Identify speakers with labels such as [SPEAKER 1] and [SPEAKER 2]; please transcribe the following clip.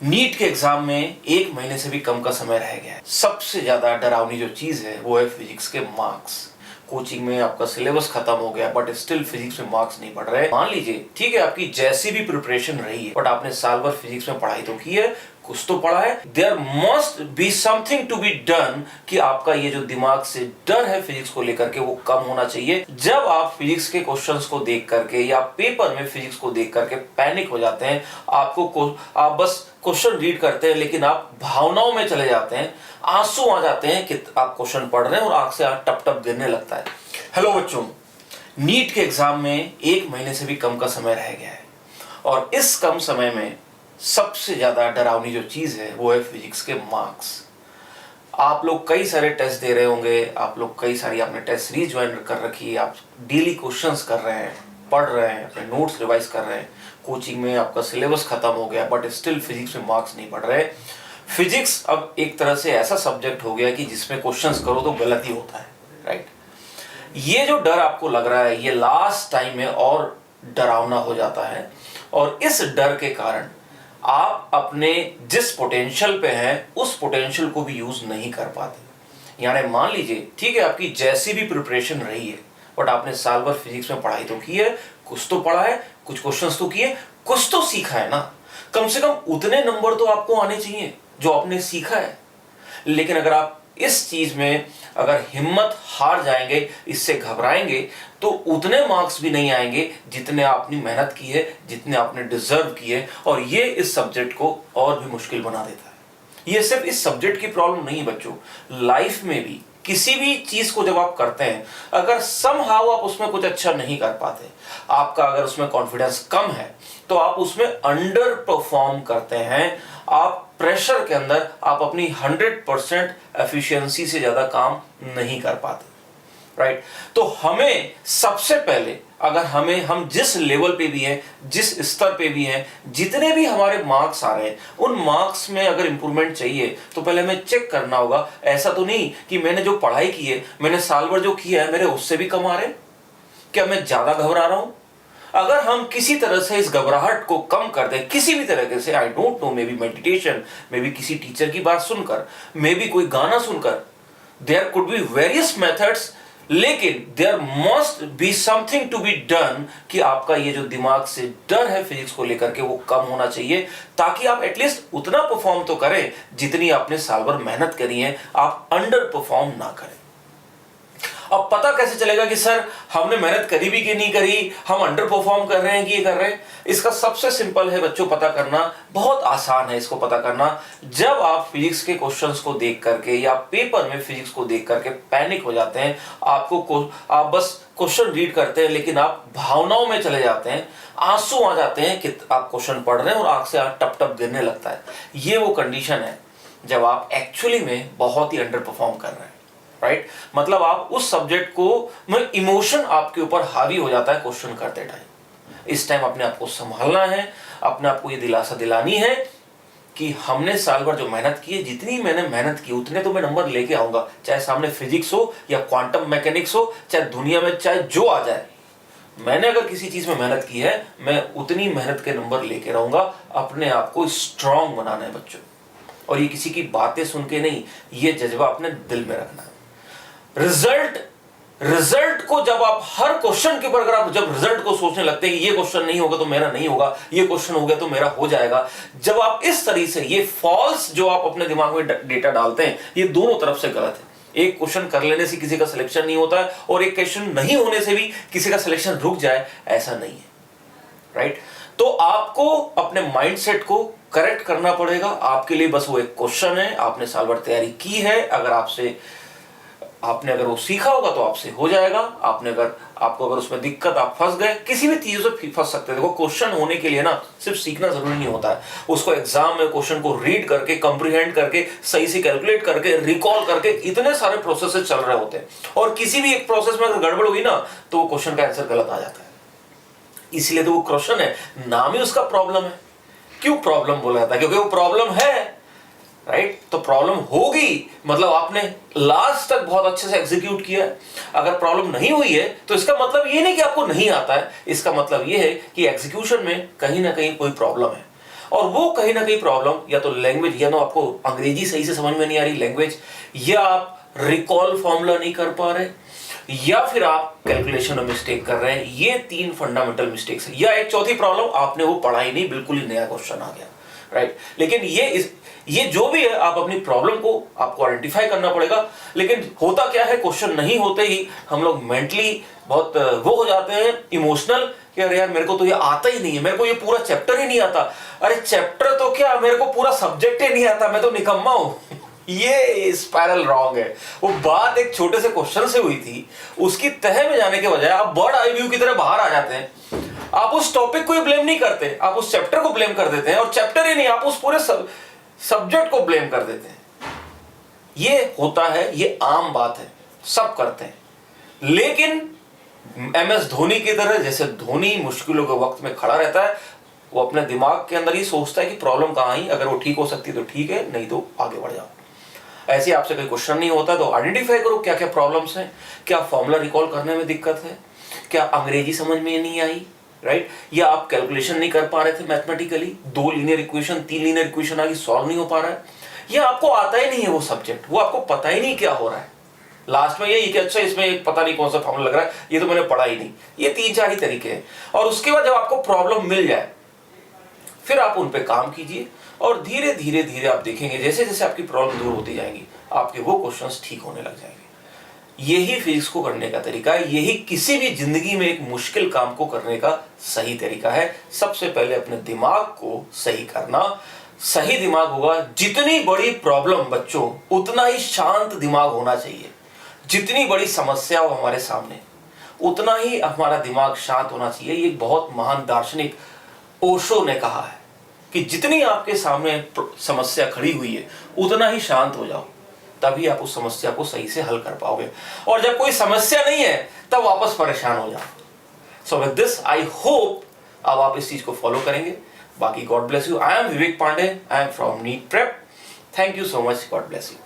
[SPEAKER 1] NEET के exam में 1 महीने से भी कम का समय रह गया है। सबसे ज्यादा डरावनी जो चीज है वो है फिजिक्स के मार्क्स। कोचिंग में आपका सिलेबस खत्म हो गया बट स्टिल फिजिक्स में मार्क्स नहीं बढ़ रहे। मान लीजिए ठीक है, आपकी जैसी भी प्रिपरेशन रही है बट आपने साल भर फिजिक्स में पढ़ाई तो की है, कुछ तो पढ़ा है। There must be something to be done कि आपका ये जो दिमाग से डर है फिजिक्स को लेकर के वो कम होना चाहिए। जब आप फिजिक्स के क्वेश्चंस को देख करके या पेपर में फिजिक्स को देख करके पैनिक हो जाते हैं, आप बस क्वेश्चन रीड करते हैं लेकिन आप भावनाओं में चले जाते हैं, आंसू आ जाते हैं कि आप क्वेश्चन पढ़ रहे हैं और आंख से टप टप गिरने लगता है। हेलो बच्चों, नीट के एग्जाम में 1 महीने से भी कम का समय रह गया है और इस कम समय में सबसे ज्यादा डरावनी जो चीज है वो है फिजिक्स के मार्क्स। आप लोग कई सारे टेस्ट दे रहे होंगे, आप लोग कई सारी आपने टेस्ट सीरीज ज्वाइन कर रखी है, आप डेली क्वेश्चंस कर रहे हैं, पढ़ रहे हैं, अपने नोट्स रिवाइज कर रहे हैं। कोचिंग में आपका सिलेबस खत्म हो गया बट स्टिल फिजिक्स में मार्क्स नहीं बढ़ रहे। फिजिक्स अब एक तरह से ऐसा सब्जेक्ट हो गया कि जिसमें क्वेश्चंस करो तो गलत ही होता है, राइट। ये जो डर आपको लग रहा है ये लास्ट टाइम में और डरावना हो जाता है और इस डर के कारण आप अपने जिस पोटेंशियल पे हैं उस पोटेंशियल को भी यूज नहीं कर पाते। यानी मान लीजिए ठीक है, आपकी जैसी भी प्रिपरेशन रही है बट आपने साल भर फिजिक्स में पढ़ाई तो की है, कुछ तो पढ़ा है, कुछ क्वेश्चंस तो किए, कुछ तो सीखा है ना। कम से कम उतने नंबर तो आपको आने चाहिए जो आपने सीखा है। लेकिन अगर आप इस चीज में अगर हिम्मत हार जाएंगे, इससे घबराएंगे, तो उतने मार्क्स भी नहीं आएंगे जितने आपने मेहनत की है, जितने आपने डिजर्व किए। और ये इस सब्जेक्ट को और भी मुश्किल बना देता है। ये सिर्फ इस सब्जेक्ट की प्रॉब्लम नहीं बच्चों, लाइफ में भी किसी भी चीज को जब आप करते हैं, अगर समहाउ आप उसमें कुछ अच्छा नहीं कर पाते, आपका अगर उसमें कॉन्फिडेंस कम है तो आप उसमें अंडर परफॉर्म करते हैं। आप प्रेशर के अंदर आप अपनी 100% एफिशिएंसी से ज्यादा काम नहीं कर पाते, राइट। तो हमें सबसे पहले अगर हम जिस लेवल पे भी हैं, जिस स्तर पे भी हैं, जितने भी हमारे मार्क्स आ रहे हैं, उन मार्क्स में अगर इंप्रूवमेंट चाहिए तो पहले हमें चेक करना होगा। ऐसा तो नहीं कि मैंने जो पढ़ाई की है, मैंने साल भर जो किया है, मेरे उससे भी कम आ रहे हैं, क्या मैं ज्यादा घबरा रहा हूं? अगर हम किसी तरह से इस घबराहट को कम कर दें, किसी भी तरीके से, I don't know, maybe meditation, maybe किसी टीचर की बात सुनकर, मे बी कोई गाना सुनकर, there could be various methods, लेकिन there must be something to be done कि आपका ये जो दिमाग से डर है फिजिक्स को लेकर के वो कम होना चाहिए, ताकि आप एटलीस्ट उतना परफॉर्म तो करें जितनी आपने साल भर मेहनत करी है, आप अंडर परफॉर्म ना करें। अब पता कैसे चलेगा कि सर हमने मेहनत करी भी कि नहीं करी, हम अंडर परफॉर्म कर रहे हैं कि ये कर रहे हैं? इसका सबसे सिंपल है बच्चों पता करना, बहुत आसान है इसको पता करना। जब आप फिजिक्स के क्वेश्चंस को देख करके या पेपर में फिजिक्स को देख करके पैनिक हो जाते हैं, आप बस क्वेश्चन रीड करते हैं लेकिन आप भावनाओं में चले जाते हैं, आंसू आ जाते हैं कि आप क्वेश्चन पढ़ रहे हैं और आंख से टप टप गिरने लगता है। ये वो कंडीशन है जब आप एक्चुअली में बहुत ही अंडर परफॉर्म कर रहे हैं, राइट। मतलब आप उस सब्जेक्ट को में इमोशन आपके ऊपर हावी हो जाता है क्वेश्चन करते टाइम। इस टाइम अपने आप को संभालना है, अपने आप को ये दिलासा दिलानी है कि हमने साल भर जो मेहनत की है, जितनी मैंने मेहनत की उतने तो मैं नंबर लेके आऊंगा, चाहे सामने फिजिक्स हो या क्वांटम मैकेनिक्स हो, चाहे दुनिया में चाहे जो आ जाए। मैंने अगर किसी चीज में मेहनत की है, मैं उतनी मेहनत के नंबर लेके रहूंगा। अपने आप को स्ट्रांग बनाना है बच्चों, और ये किसी की बातें सुन के नहीं, ये जज्बा अपने दिल में रखना है। रिजल्ट को जब आप हर क्वेश्चन के ऊपर अगर आप जब रिजल्ट को सोचने लगते हैं कि ये क्वेश्चन नहीं होगा तो मेरा नहीं होगा, ये क्वेश्चन हो गया तो मेरा हो जाएगा, जब आप इस तरीके से ये फॉल्स जो आप अपने दिमाग में डेटा डालते हैं, ये दोनों तरफ से गलत है। एक क्वेश्चन कर लेने से किसी का सिलेक्शन नहीं होता है और एक क्वेश्चन नहीं होने से भी किसी का सिलेक्शन रुक जाए, ऐसा नहीं है, राइट। तो आपको अपने माइंडसेट को करेक्ट करना पड़ेगा। आपके लिए बस वो एक क्वेश्चन है, आपने साल भर तैयारी की है, आपने अगर वो सीखा होगा तो आपसे हो जाएगा। आपको अगर उसमें दिक्कत, आप फंस गए, किसी भी चीज से फंस सकते हैं। देखो क्वेश्चन होने के लिए ना सिर्फ सीखना जरूरी नहीं होता है, उसको एग्जाम में क्वेश्चन को रीड करके, कंप्रीहेंड करके, सही से कैलकुलेट करके, रिकॉल करके, इतने सारे प्रोसेस चल रहे होते हैं और किसी भी एक प्रोसेस में अगर गड़बड़ हुई ना तो वो क्वेश्चन का आंसर गलत आ जाता है। इसलिए तो वो क्वेश्चन है, नाम ही उसका प्रॉब्लम है। क्यों प्रॉब्लम बोला जाता है? क्योंकि वो प्रॉब्लम है, राइट। तो प्रॉब्लम होगी मतलब आपने लास्ट तक बहुत अच्छे से एग्जीक्यूट किया है। अगर प्रॉब्लम नहीं हुई है तो इसका मतलब ये नहीं कि आपको नहीं आता है, इसका मतलब ये है कि एग्जीक्यूशन में कहीं ना कहीं कोई प्रॉब्लम है। और वो कहीं ना कहीं प्रॉब्लम या तो लैंग्वेज, या तो आपको अंग्रेजी सही से समझ में नहीं आ रही लैंग्वेज, या आप रिकॉल फॉर्मूला नहीं कर पा रहे, या फिर आप कैलकुलेशन में मिस्टेक कर रहे हैं। ये 3 फंडामेंटल मिस्टेक्स है। या एक चौथी प्रॉब्लम, आपने वो पढ़ा ही नहीं, बिल्कुल ही नया क्वेश्चन आ गया, राइट। लेकिन ये जो भी है, आप अपनी प्रॉब्लम को आपको आइडेंटिफाई करना पड़ेगा। लेकिन होता क्या है, क्वेश्चन नहीं होते ही हम लोग मेंटली बहुत वो हो जाते हैं, इमोशनल, कि अरे यार मेरे को तो ये आता ही नहीं है, मेरे को ये पूरा चैप्टर ही नहीं आता। अरे चैप्टर तो क्या, मेरे को पूरा सब्जेक्ट ही नहीं आता, मैं तो निकम्मा हूं। ये स्पाइरल रॉन्ग है। वो बात एक छोटे से क्वेश्चन से हुई थी, उसकी तह में जाने के बजाय आप बर्ड आई व्यू की तरह बाहर आ जाते हैं। आप उस टॉपिक को ही ब्लेम नहीं करते, आप उस चैप्टर को ब्लेम कर देते हैं, और चैप्टर ही नहीं, आप उस पूरे सब्जेक्ट को ब्लेम कर देते हैं। ये होता है, ये आम बात है, सब करते हैं। लेकिन MS धोनी की तरह, जैसे धोनी मुश्किलों के वक्त में खड़ा रहता है, वो अपने दिमाग के अंदर ही सोचता है कि प्रॉब्लम कहां आई, अगर वो ठीक हो सकती है तो ठीक है, नहीं तो आगे बढ़ जाओ। ऐसे आपसे कोई क्वेश्चन नहीं होता तो आइडेंटिफाई करो क्या क्या प्रॉब्लम्स हैं। क्या फॉर्मूला रिकॉल करने में दिक्कत है, क्या अंग्रेजी समझ में नहीं आई, राइट, या आप कैलकुलेशन नहीं कर पा रहे थे mathematically, 2 linear equation 3 linear equation आगे सॉल्व नहीं हो पा रहा है, या आपको आता ही नहीं है वो सब्जेक्ट, वो आपको पता ही नहीं क्या हो रहा है। लास्ट में यही कि अच्छा इसमें एक पता नहीं कौन सा फॉर्मूला लग रहा है, ये तो मैंने पढ़ा ही नहीं। ये 3-4 ही तरीके हैं। और उसके बाद जब आपको प्रॉब्लम मिल जाए, फिर आप उन पे काम कीजिए, और धीरे धीरे धीरे आप देखेंगे जैसे जैसे आपकी प्रॉब्लम दूर होती जाएंगी, आपके वो क्वेश्चंस ठीक होने लग जाएंगे। यही फिजिक्स को करने का तरीका है, यही किसी भी जिंदगी में एक मुश्किल काम को करने का सही तरीका है। सबसे पहले अपने दिमाग को सही करना। सही दिमाग होगा, जितनी बड़ी प्रॉब्लम बच्चों, उतना ही शांत दिमाग होना चाहिए। जितनी बड़ी समस्या हो हमारे सामने, उतना ही हमारा दिमाग शांत होना चाहिए। ये बहुत महान दार्शनिक ओशो ने कहा है कि जितनी आपके सामने समस्या खड़ी हुई है, उतना ही शांत हो जाओ, तभी आप उस समस्या को सही से हल कर पाओगे। और जब कोई समस्या नहीं है, तब वापस परेशान हो जाओ। So with this I hope अब आप इस चीज को फॉलो करेंगे। बाकी God bless you. I am Vivek Pandey, I am from NEET prep. Thank you so much, God bless you.